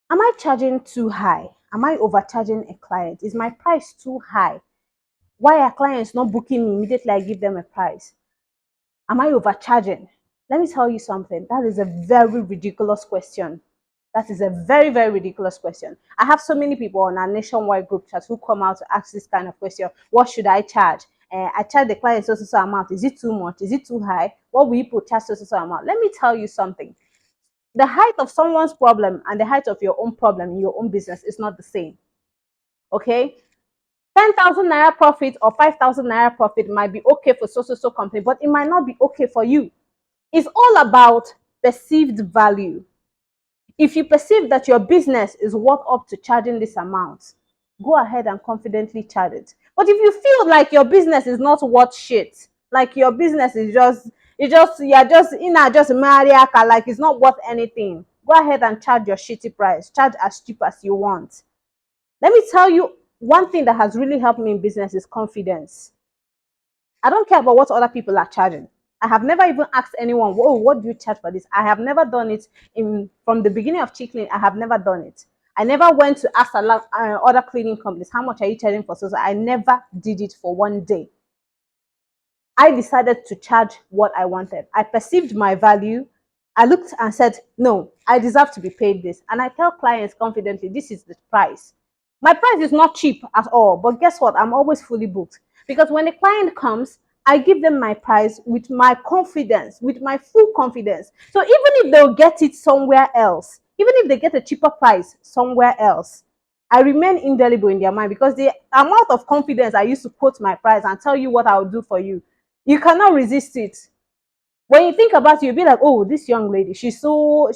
Am I charging too high? Am I overcharging a client? Is my price too high? Why are clients not booking me immediately I give them a price? Am I overcharging? Let me tell you something. That is a very ridiculous question. That is a very, very ridiculous question. I have so many people on our nationwide group chat who come out to ask this kind of question. What should I charge? I charge the client so amount. Is it too much? Is it too high? What will you put charge so amount? Let me tell you something. The height of someone's problem and the height of your own problem in your own business is not the same. Okay? 10,000 naira profit or 5,000 naira profit might be okay for so company, but it might not be okay for you. It's all about perceived value. If you perceive that your business is worth up to charging this amount, go ahead and confidently charge it. But if you feel like your business is not worth shit, like your business is you're just just mariaka, like it's not worth anything, go ahead and charge your shitty price. Charge as cheap as you want. Let me tell you, one thing that has really helped me in business is confidence. I don't care about what other people are charging. I have never even asked anyone, "Whoa, what do you charge for this?" I have never done it in from the beginning of Chicken. I have never done it. I never went to ask other cleaning companies, "How much are you charging for so?" I never did it for one day. I decided to charge what I wanted. I perceived my value. I looked and said, "No, I deserve to be paid this." And I tell clients confidently, "This is the price." My price is not cheap at all, but guess what? I'm always fully booked because when a client comes, I give them my price with my confidence, with my full confidence. So even if they'll get it somewhere else, even if they get a cheaper price somewhere else, I remain indelible in their mind because the amount of confidence I used to quote my price and tell you what I'll do for you, you cannot resist it. When you think about it, you'll be like, "Oh, this young lady, she's so,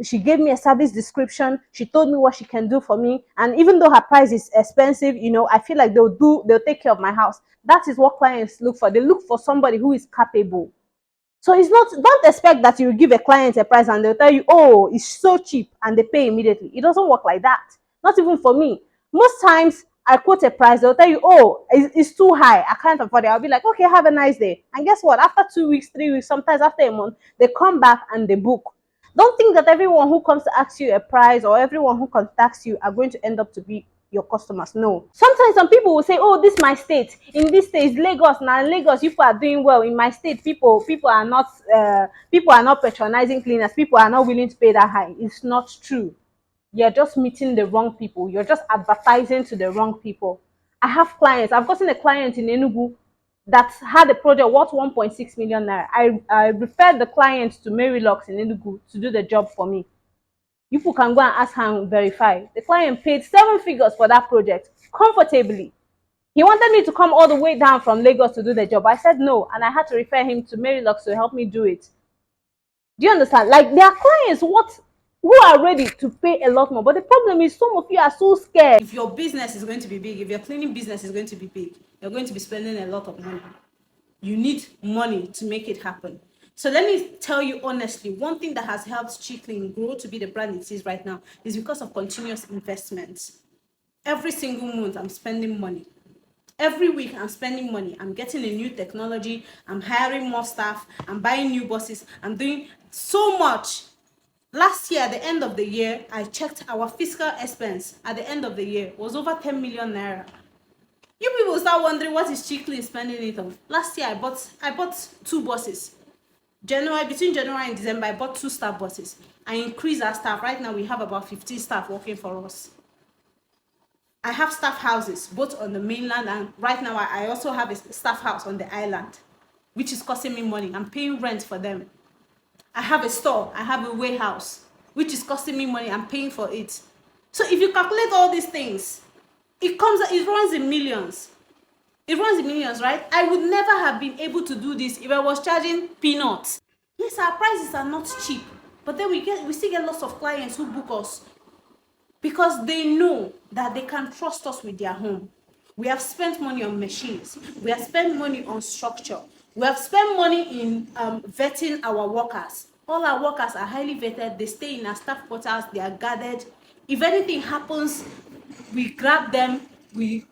she gave me a service description. She told me what she can do for me. And even though her price is expensive, I feel like they'll take care of my house." That is what clients look for. They look for somebody who is capable. So it's not, don't expect that you give a client a price and they'll tell you, "Oh, it's so cheap," and they pay immediately. It doesn't work like that. Not even for me. Most times I quote a price, they'll tell you, "Oh, it's too high. I can't afford it." I'll be like, "Okay, have a nice day." And guess what? After 2 weeks, 3 weeks, sometimes after a month, they come back and they book. Don't think that everyone who comes to ask you a price or everyone who contacts you are going to end up to be your customers. No. Sometimes some people will say, "Oh, this is my state. In this state, Lagos. Now Lagos, people are doing well. In my state, people are not patronizing cleaners. People are not willing to pay that high." It's not true. You're just meeting the wrong people. You're just advertising to the wrong people. I have clients. I've gotten a client in Enugu that had a project worth 1.6 million naira. I referred the client to Mary Locks in Enugu to do the job for me. You people can go and ask her and verify. The client paid 7 figures for that project comfortably. He wanted me to come all the way down from Lagos to do the job. I said no, and I had to refer him to Mary Lux to help me do it. Do you understand? Like, there are clients who are ready to pay a lot more, but the problem is some of you are so scared. If your business is going to be big, if your cleaning business is going to be big, you're going to be spending a lot of money. You need money to make it happen. So let me tell you honestly, one thing that has helped Chicklin grow to be the brand it is right now is because of continuous investments. Every single month, I'm spending money. Every week, I'm spending money. I'm getting a new technology. I'm hiring more staff. I'm buying new buses. I'm doing so much. Last year, at the end of the year, I checked our fiscal expense at the end of the year was over 10 million naira. You people start wondering what is Chicklin spending it on. Last year, I bought 2 buses. Between January and December, I bought 2 staff buses. I increased our staff. Right now, we have about 15 staff working for us. I have staff houses both on the mainland, and right now I also have a staff house on the island, which is costing me money. I'm paying rent for them. I have a store, I have a warehouse, which is costing me money. I'm paying for it. So if you calculate all these things, it runs in millions. It runs in millions, right? I would never have been able to do this if I was charging peanuts. Yes, our prices are not cheap, but then we still get lots of clients who book us because they know that they can trust us with their home. We have spent money on machines. We have spent money on structure. We have spent money in vetting our workers. All our workers are highly vetted. They stay in our staff quarters. They are guarded. If anything happens, we grab them. We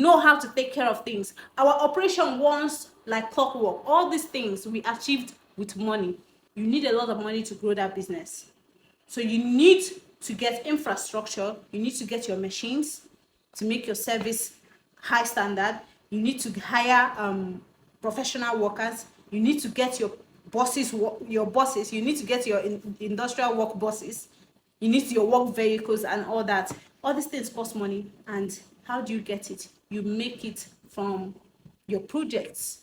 know how to take care of things. Our operation runs like clockwork. All these things we achieved with money. You need a lot of money to grow that business. So you need to get infrastructure, you need to get your machines to make your service high standard, you need to hire professional workers, you need to get your bosses, you need to get your industrial work bosses, you need your work vehicles and all that. All these things cost money, and how do you get it? You make it from your projects.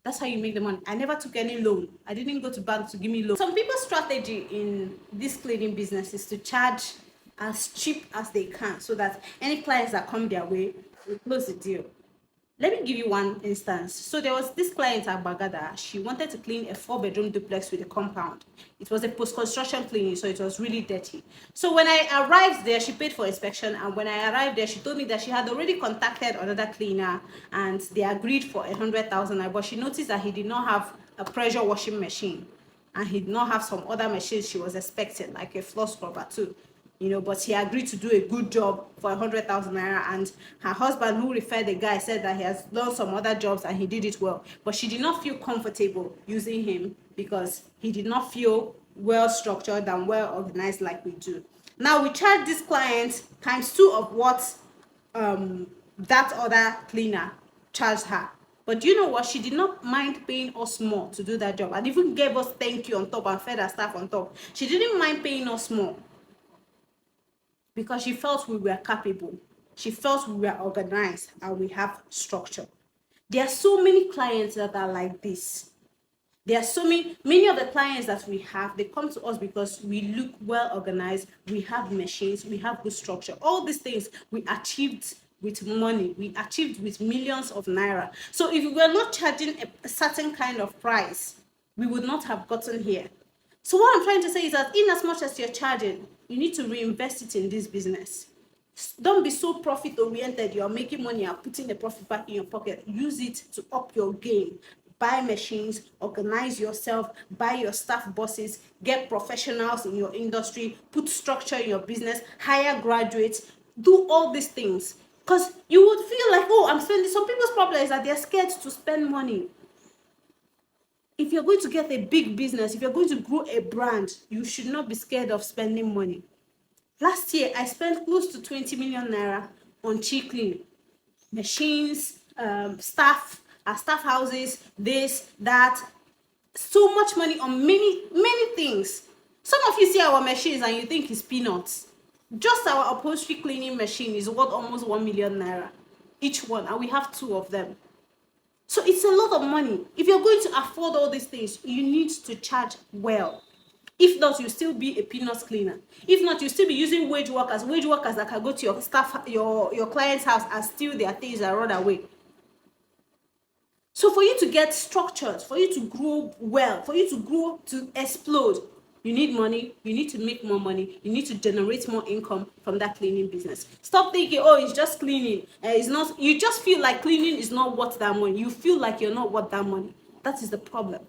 That's how you make the money. I never took any loan. I didn't go to bank to give me loan. Some people's strategy in this cleaning business is to charge as cheap as they can so that any clients that come their way will close the deal. Let me give you one instance. So there was this client at Bagada. She wanted to clean a 4-bedroom duplex with a compound. It was a post-construction cleaning, so it was really dirty. So when I arrived there, she paid for inspection, and when I arrived there, she told me that she had already contacted another cleaner and they agreed for 100,000, but she noticed that he did not have a pressure washing machine and he did not have some other machines she was expecting, like a floor scrubber too. But he agreed to do a good job for 100,000 naira, and her husband, who referred the guy, said that he has done some other jobs and he did it well, but she did not feel comfortable using him because he did not feel well structured and well organized like we do. Now we charge this client times 2 of what that other cleaner charged her. But you know what? She did not mind paying us more to do that job, and even gave us thank you on top and fed her staff on top. She didn't mind paying us more because she felt we were capable. She felt we were organized and we have structure. There are so many clients that are like this. There are so many of the clients that we have, they come to us because we look well organized, we have machines, we have good structure. All these things we achieved with money, we achieved with millions of naira. So if we were not charging a certain kind of price, we would not have gotten here. So what I'm trying to say is that in as much as you're charging, you need to reinvest it in this business. Don't be so profit oriented. You're making money and putting the profit back in your pocket. Use it to up your game. Buy machines, organize yourself, buy your staff bosses, get professionals in your industry, put structure in your business, hire graduates, do all these things. Because you would feel like, oh, I'm spending. Some people's problem is that they're scared to spend money. If you're going to get a big business, if you're going to grow a brand, you should not be scared of spending money. Last year, I spent close to 20 million naira on cheap cleaning. Machines, staff houses, this, that. So much money on many things. Some of you see our machines and you think it's peanuts. Just our upholstery cleaning machine is worth almost 1 million naira each one, and we have 2 of them. So it's a lot of money. If you're going to afford all these things, you need to charge well. If not, you'll still be a peanuts cleaner. If not, you'll still be using wage workers that can go to your staff, your client's house and steal their things and run away. So for you to get structured, for you to grow well, for you to grow to explode, you need money, you need to make more money, you need to generate more income from that cleaning business. Stop thinking, oh, it's just cleaning. It's not. You just feel like cleaning is not worth that money. You feel like you're not worth that money. That is the problem.